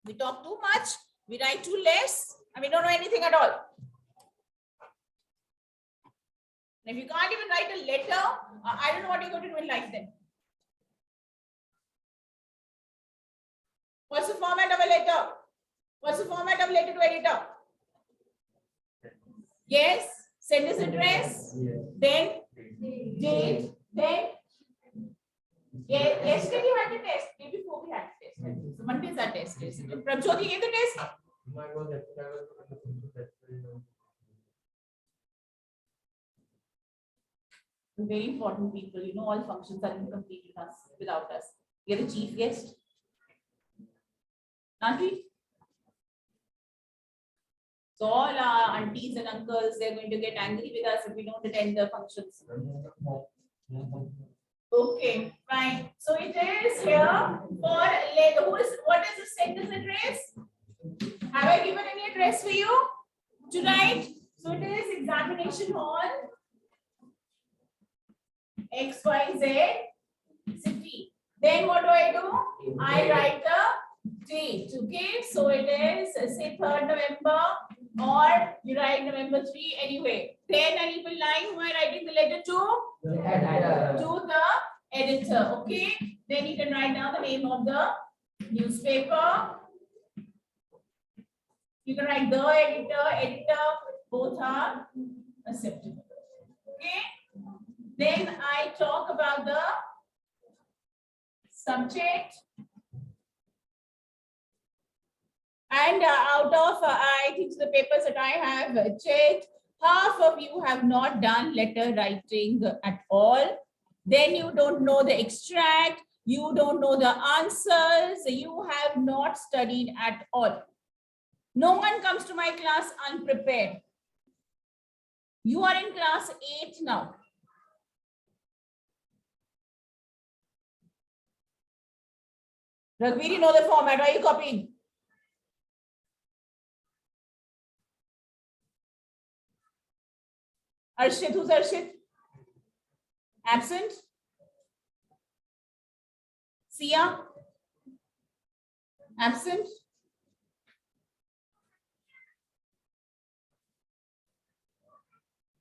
We talk too much, we write too less, and we don't know anything at all. And if you can't even write a letter, I don't know what you're going to do in life then. What's the format of a letter? What's the format of letter to editor? Yes, sender's address, then date, then yesterday we had the test, day before we had the test. So Monday is our test. Prabjyoti gave the test. Very important people, you know, all functions are incomplete without us. We are the chief guest. Aren't we? So all our aunties and uncles, they're going to get angry with us if we don't attend the functions. Okay, fine. So it is here for what is the sender's address? Have I given any address for you to write? So it is examination hall XYZ city. Then what do? I write the date. Okay, so it is say 3rd November, or you write November 3 anyway. Then I need a line who am I writing the letter to? To the editor. Okay, then you can write down the name of the newspaper. You can write the editor, both are acceptable. Okay, then I talk about the subject. And out of, I think the papers that I have checked, half of you have not done letter writing at all. Then you don't know the extract, you don't know the answers, you have not studied at all. No one comes to my class unprepared. You are in class 8 now. Ragveer, you know the format. Why are you copying? Arshit, who's Arshit? Absent? Sia? Absent?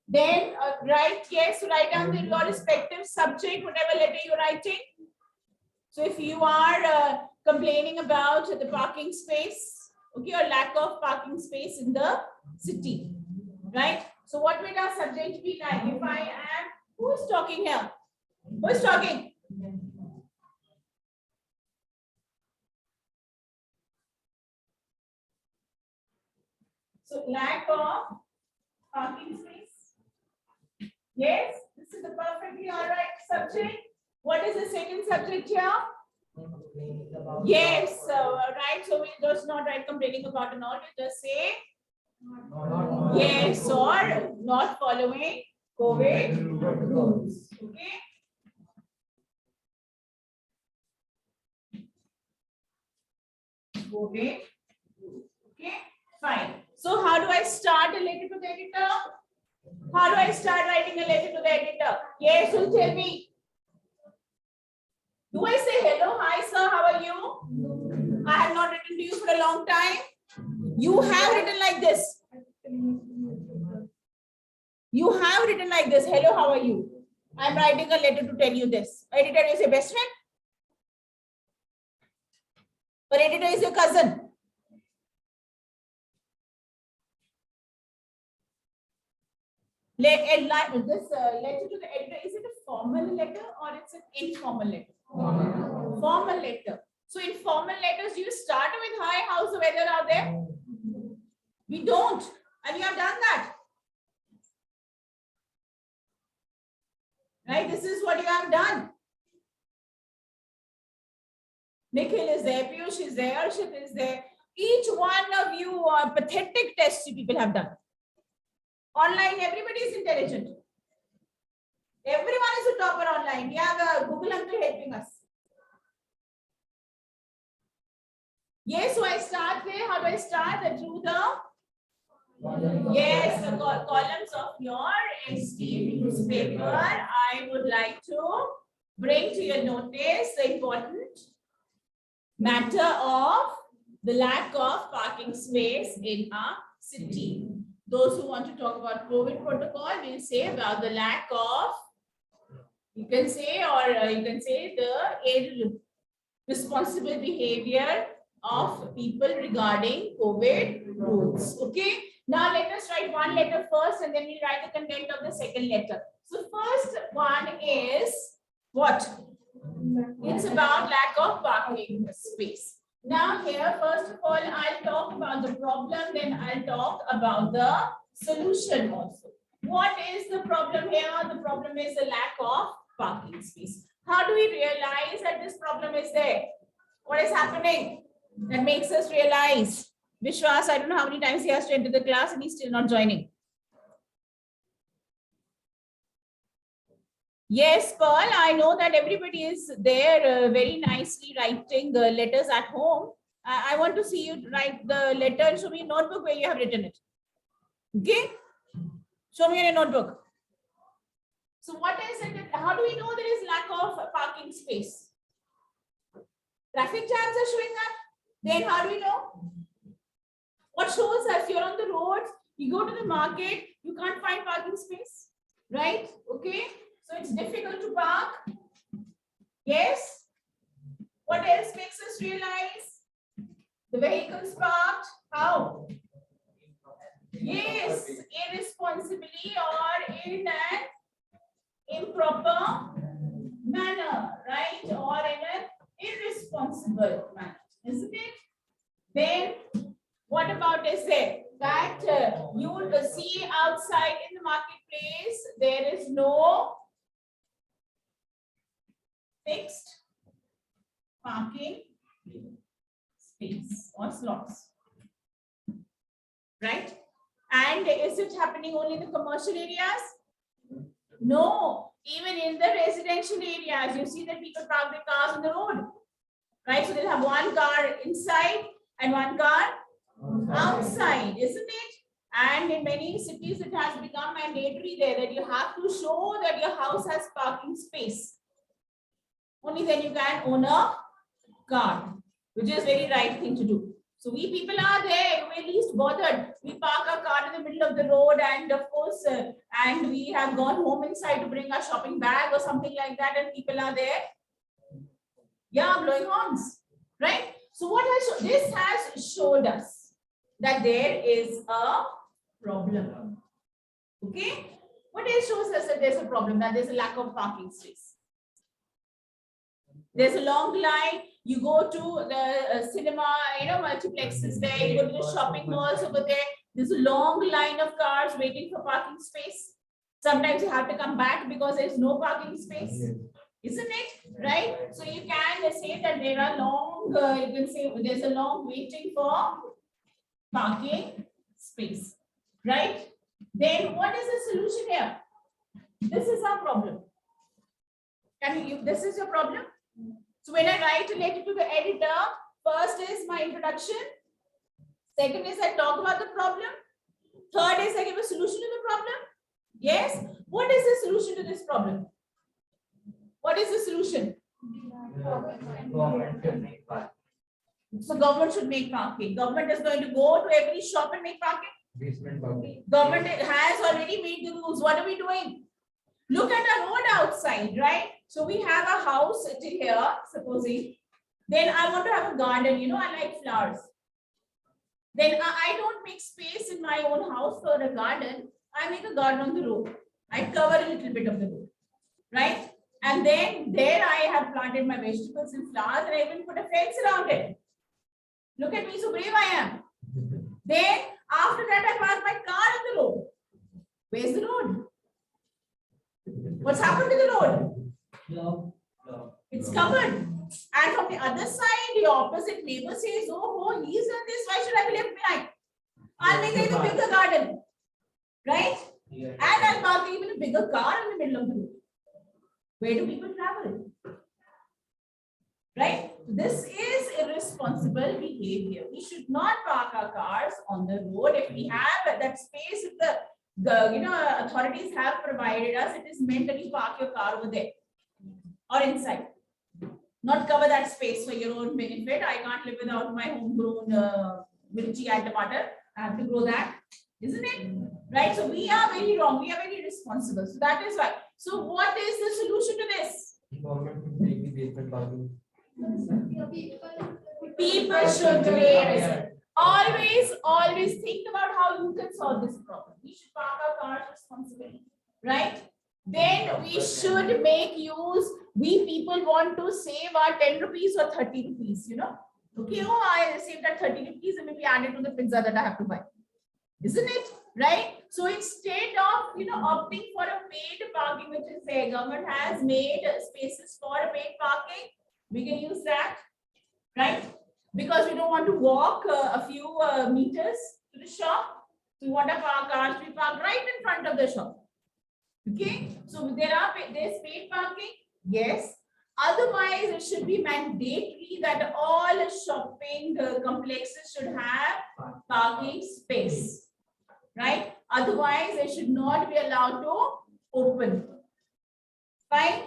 Then write, yes, write down your respective subject, whatever letter you're writing. So if you are complaining about the parking space, okay, or lack of parking space in the city, right? So what will our subject be like? If I am, who is talking here? Who is talking? So lack of parking space. Yes, this is a perfectly all right subject. What is the second subject here? Yes, right. So we'll just not write complaining about and all. We'll just say yes or not following COVID rules. Okay. COVID. Okay. Fine. So how do I start a letter to the editor? How do I start writing a letter to the editor? Yes, will tell me. Do I say hello, hi sir, how are you? I have not written to you for a long time. You have written like this. You have written like this. Hello, how are you? I'm writing a letter to tell you this. Editor is your best friend? Or editor is your cousin? This letter to the editor, is it a formal letter or it's an informal letter? Formal letter. So in formal letters, you start with hi, how's the weather out there? We don't. And you have done that. Right? This is what you have done. Nikhil is there, Piyush is there, Arshit is there. Each one of you pathetic tests you people have done. Online, everybody is intelligent. Everyone is a topper online. We have a Google uncle helping us. Yes, so I start there. How do I start? Through the yes, the columns of your esteemed newspaper. I would like to bring to your notice the important matter of the lack of parking space in a city. Those who want to talk about COVID protocol will say about the lack of, you can say, or you can say the irresponsible behavior of people regarding COVID rules. Okay. Now let us write one letter first and then we write the content of the second letter. So first one is what? It's about lack of parking space. Now here, first of all, I'll talk about the problem, then I'll talk about the solution also. What is the problem here? The problem is the lack of parking space. How do we realize that this problem is there? What is happening that makes us realize? Vishwas, I don't know how many times he has to enter the class and he's still not joining. Yes, Pearl, I know that everybody is there very nicely writing letters at home. I want to see you write the letter and show me a notebook where you have written it. Okay? Show me in a notebook. So what is it? How do we know there is lack of parking space? Traffic jams are showing up. Then how do we know? What shows us? You're on the road, you go to the market, you can't find parking space, right? Okay. So it's difficult to park. Yes. What else makes us realize? The vehicles parked. How? Yes, irresponsibly or in an improper manner, right? Or in an irresponsible manner, isn't it? Then what about is it that you will see outside in the marketplace there is no fixed parking space or slots, right? And is it happening only in the commercial areas? No, even in the residential areas, you see that people park their cars on the road, right? So they'll have one car inside and one car outside, isn't it? And in many cities, it has become mandatory there that you have to show that your house has parking space. Only then you can own a car, which is very right thing to do. So we people are there, we're least bothered. We park our car in the middle of the road and of course, and we have gone home inside to bring our shopping bag or something like that and people are there. Yeah, blowing horns, right? So what has this has showed us that there is a problem. Okay? What else shows us that there's a problem, that there's a lack of parking space? There's a long line. You go to the cinema, multiplexes there. You go to the shopping malls over there. There's a long line of cars waiting for parking space. Sometimes you have to come back because there's no parking space, isn't it? Right? So you can say that there are long. You can say there's a long waiting for parking space, right? Then what is the solution here? This is our problem. This is your problem? So when I write a letter to the editor, first is my introduction. Second is I talk about the problem. Third is I give a solution to the problem. Yes. What is the solution to this problem? What is the solution? So government should make parking. Government is going to go to every shop and make parking. Government has already made the rules. What are we doing? Look at our road outside, right? So we have a house here, supposing. Then I want to have a garden. I like flowers. Then I don't make space in my own house for a garden. I make a garden on the road. I cover a little bit of the road, right? And then there I have planted my vegetables and flowers and I even put a fence around it. Look at me, so brave I am. Then after that I park my car on the road. Where's the road? What's happened to the road? No. It's covered. And from the other side, the opposite neighbor says, oh, he's done this. Why should I be left behind? I'll make an even bigger garden. Right? Yeah. And I'll park even a bigger car in the middle of the road. Where do people travel? Right? This is irresponsible behavior. We should not park our cars on the road. If we have that space, if the authorities have provided us, it is meant that you park your car over there or inside. not cover that space for your own benefit. I can't live without my homegrown mirchi and tomato. I have to grow that, isn't it? Right? So we are very wrong. We are very responsible. So that is why. So what is the solution to this? Government should make the basement parking. People should create. Always think about how you can solve this problem. We should park our cars responsibly, right? Then we should make use. We people want to save our 10 rupees or 30 rupees, you know. Okay, oh, I saved that 30 rupees and maybe add it to the pizza that I have to buy. Isn't it? Right? So instead of, you know, opting for a paid parking, which is say government has made spaces for a paid parking, we can use that, right? Because we don't want to walk a few meters to the shop. So we want to park cars to be parked right in front of the shop. Okay, so there's paid parking, yes. Otherwise, it should be mandatory that all shopping complexes should have parking space, right? Otherwise, they should not be allowed to open. Fine.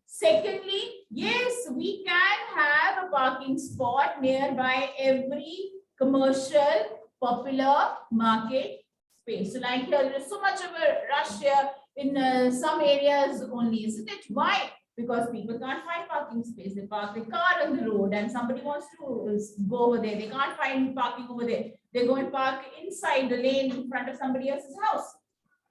Secondly, yes, we can have a parking spot nearby every commercial popular market space. So like here, there is so much of a rush here in some areas only, isn't it? Why? Because people can't find parking space. They park their car on the road and somebody wants to go over there. They can't find parking over there. They go and park inside the lane in front of somebody else's house,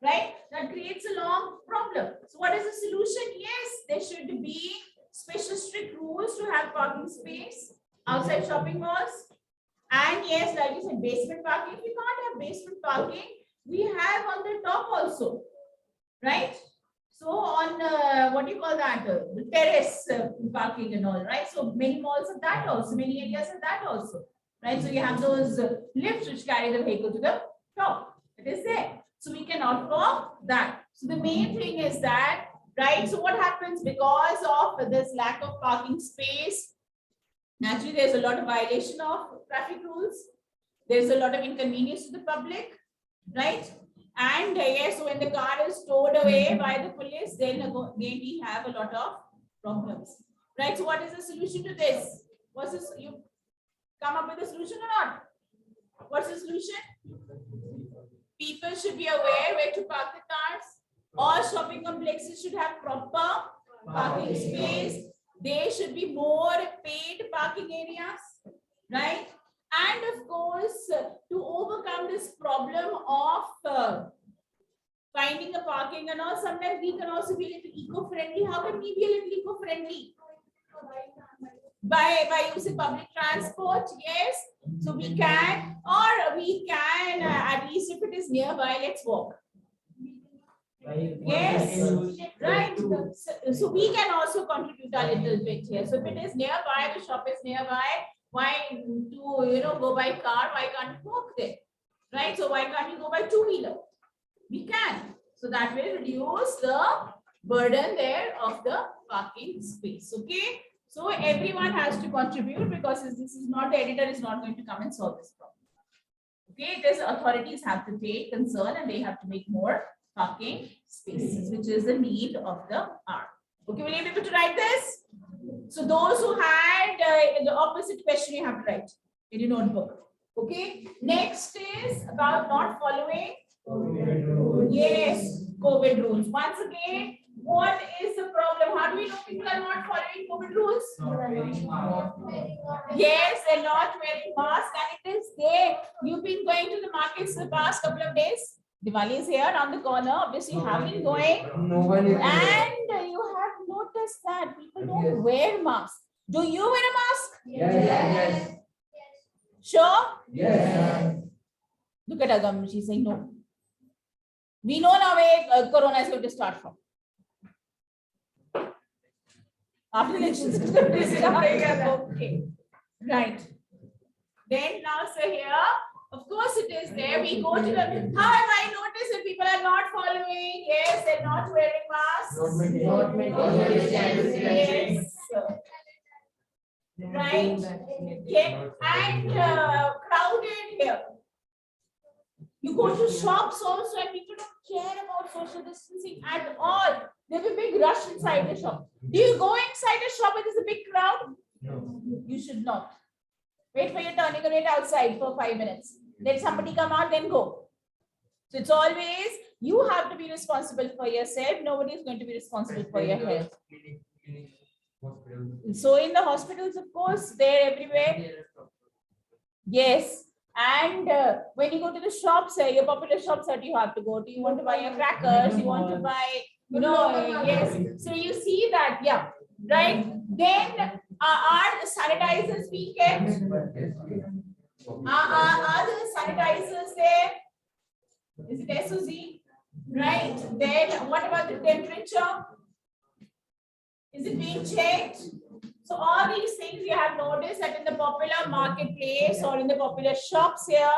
right? That creates a long problem. So what is the solution? Yes, there should be special strict rules to have parking space outside shopping malls. And yes, like you said, basement parking. If you can't have basement parking, we have on the top also, right? So on what do you call that? The terrace parking and all, right? So many malls have that also, many areas have that also, right? So you have those lifts which carry the vehicle to the top. It is there. So we can opt for that. So the main thing is that, right? So what happens because of this lack of parking space? Naturally, there's a lot of violation of traffic rules. There's a lot of inconvenience to the public, right? And yes, so when the car is towed away by the police, then again we have a lot of problems, right? So what is the solution to this? What's this? You come up with a solution or not? What's the solution? People should be aware where to park the cars. All shopping complexes should have proper parking space. There should be more paid parking areas, right? And of course, to overcome this problem of finding a parking and all, sometimes we can also be a little eco-friendly. How can we be a little eco-friendly? By using public transport, yes. So we can, or we can, at least if it is nearby, let's walk. Yes, right. So we can also contribute a little bit here. So if it is nearby, the shop is nearby, why to go by car? Why can't you walk there? Right? So why can't you go by two-wheeler? We can. So that will reduce the burden there of the parking space. Okay. So everyone has to contribute because this is not, the editor is not going to come and solve this problem. Okay, this authorities have to take concern and they have to make more parking spaces, which is the need of the hour. Okay, will you be able to write this? So those who had the opposite question, you have to write in your notebook. Okay, next is about not following. Yes, COVID rules. Once again, what is the problem? How do we know people are not following COVID rules? Yes, they're not wearing masks, and it is there. You've been going to the markets the past couple of days. Diwali is here around the corner. Obviously, you have been going. No one is And you have noticed that people don't wear masks. Do you wear a mask? Yes. Sure? Yes. Look at Agam. She's saying no. We know now where Corona is going to start from. After elections, it's going to start. Okay. Right. Then now, so here, of course it is there. We go to the, however, I notice that people are not following. Yes, they're not wearing masks. Not making Yes. Right. Okay. And crowded here. You go to shops also and people don't care about social distancing at all. There'll be a big rush inside the shop. Do you go inside the shop when there's a big crowd? No. You should not. Wait for your turn. You're going to wait outside for 5 minutes. Let somebody come out, then go. So it's always you have to be responsible for yourself. Nobody is going to be responsible for your health. Clinic, hospital. So in the hospitals, of course, they're everywhere. Yes. And when you go to the shops, your popular shops that you have to go to, you want to buy your crackers, you want to buy, yes. So you see that, yeah, right? Then are the sanitizers being kept? Are the sanitizers there? Is it SOZ? Right. Then what about the temperature? Is it being checked? So all these things you have noticed that in the popular marketplace or in the popular shops here,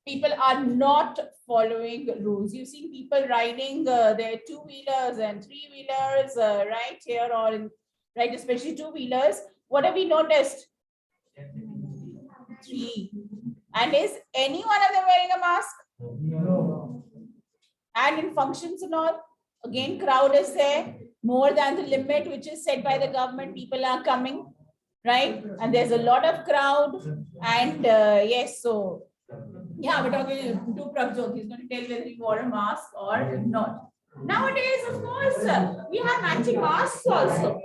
people are not following rules. You've seen people riding their two-wheelers and three-wheelers right here or in, right, especially two-wheelers. What have we noticed? 3. And is any one of them wearing a mask? No. And in functions and all, again, crowd is there. More than the limit which is set by the government, people are coming, right? And there's a lot of crowd. And yes, so yeah, we're talking to Prabjot. He's going to tell whether he wore a mask or not. Nowadays, of course, we have matching masks also.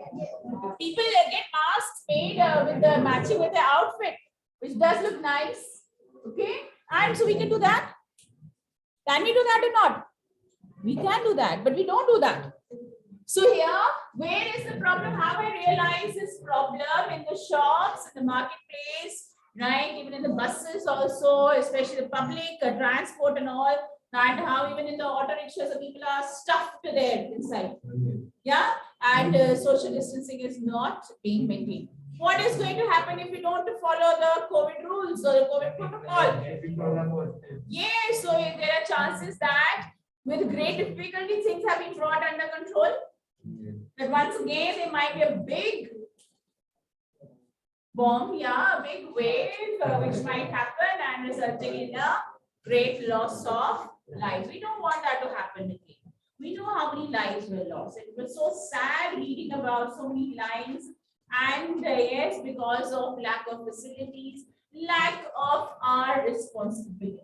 People get masks made with the matching with their outfit, which does look nice. Okay, and so we can do that. Can we do that or not? We can do that, but we don't do that. So here, where is the problem? How I realize this problem in the shops, in the marketplace, right? Even in the buses also, especially the public transport and all, and how even in the auto rickshaws, the people are stuffed there inside. Yeah, and social distancing is not being maintained. What is going to happen if we don't follow the COVID rules or the COVID protocol? Yes, so there are chances that with great difficulty, things have been brought under control. But once again, there might be a big bomb, yeah, a big wave which might happen and resulting in a great loss of lives. We don't want that to happen again. We know how many lives were lost. It was so sad reading about so many lives. And yes, because of lack of facilities, lack of our responsibility.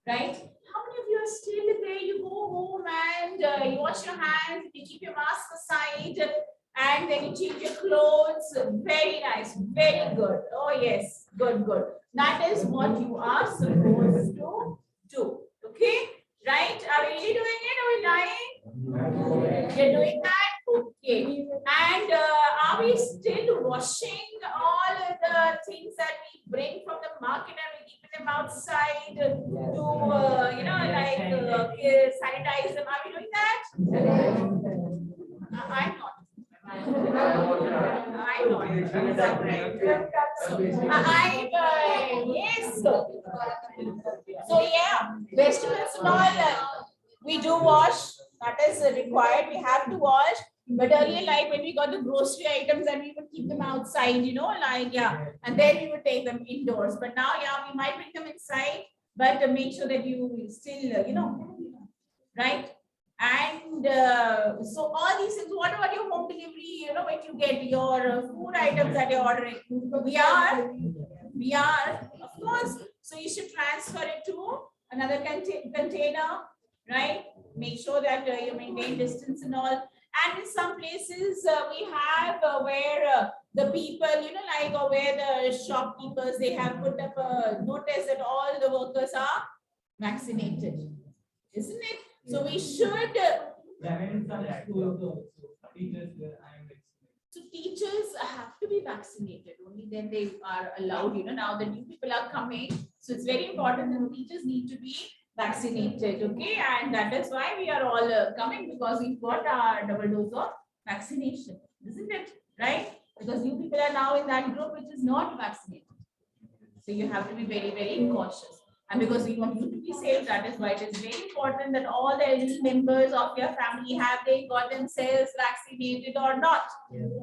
Right? How many of you are still there? You go home and you wash your hands, you keep your mask aside, and then you change your clothes. Very nice, very good. Oh yes, good, good. That is what you are supposed to do. Okay? Right? Are we really doing it? Are we lying? You're doing that? Okay. And are we still washing all of the things that we bring from the market and we keep them outside to, sanitize them? Are we doing that? I'm not. I'm not. Yes. So yeah, vegetables and all we do wash. That is required. We have to wash. But earlier, like when we got the grocery items and we would keep them outside, and then we would take them indoors. But now, yeah, we might bring them inside, but make sure that you still, right? And so all these things, what about your home delivery, when you get your food items that you're ordering? We are, of course. So you should transfer it to another container, right? Make sure that you maintain distance and all. And in some places we have where the people, or where the shopkeepers, they have put up a notice that all the workers are vaccinated, isn't it? So we should. So teachers have to be vaccinated. Only then they are allowed. Now the new people are coming, so it's very important that teachers need to be vaccinated. Okay, and that is why we are all coming, because we've got our double dose of vaccination, isn't it? Right? Because you people are now in that group which is not vaccinated. So you have to be very, very cautious. And because we want you to be safe, that is why it is very important that all the elderly members of your family, have they got themselves vaccinated or not?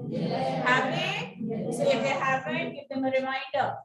Yes. Have they? Yes. So if they haven't, give them a reminder.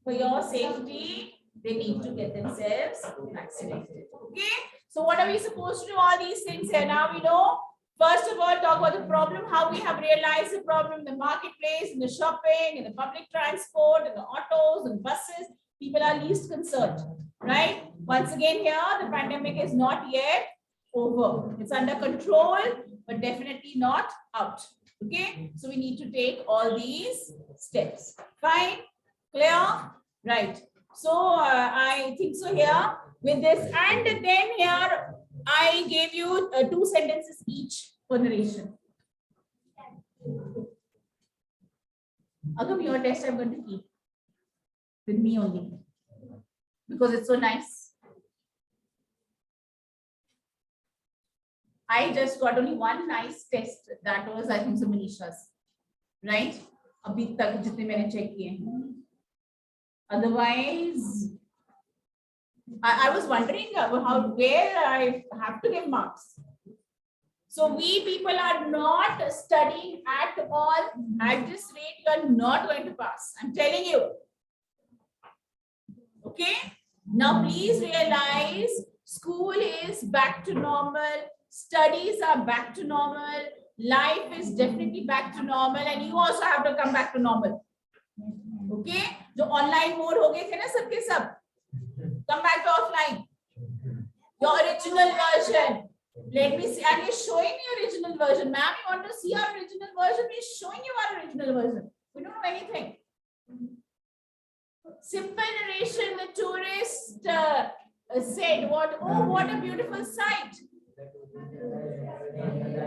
For your safety, they need to get themselves vaccinated. Okay. So what are we supposed to do all these things here? Now we know. First of all, talk about the problem, how we have realized the problem in the marketplace, in the shopping, in the public transport, in the autos and buses. People are least concerned, right? Once again here, the pandemic is not yet over. It's under control, but definitely not out. Okay, so we need to take all these steps. Fine, clear? Right. So I think so here with this, and then here I gave you 2 sentences each for narration. Agam, your test I'm going to keep with me only because it's so nice. I just got only one nice test. That was, I think, so Manisha's, right? अभी तक जितने मैंने check किए हैं. Otherwise, I was wondering where I have to give marks. So we people are not studying at all. At this rate, you are not going to pass. I'm telling you. Okay. Now please realize school is back to normal. Studies are back to normal. Life is definitely back to normal, and you also have to come back to normal. Okay. जो online mode हो गए थे ना सबके सब. Come back to offline. Your original version. Let me see. And he's showing me original version. Ma'am, you want to see our original version? He's showing you our original version. We don't know anything. Simple narration. The tourist said, "What? Oh, what a beautiful sight!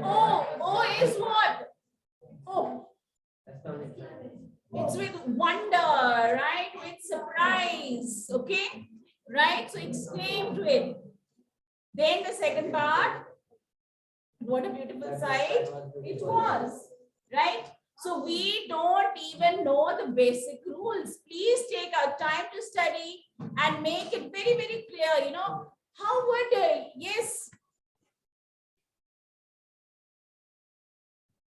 Oh is what? Oh, it's with wonder, right? With surprise. Okay, right? So exclaim to it. Then the second part, what a beautiful sight it was, right? So we don't even know the basic rules. Please take our time to study and make it very, very clear. You know, how would, yes,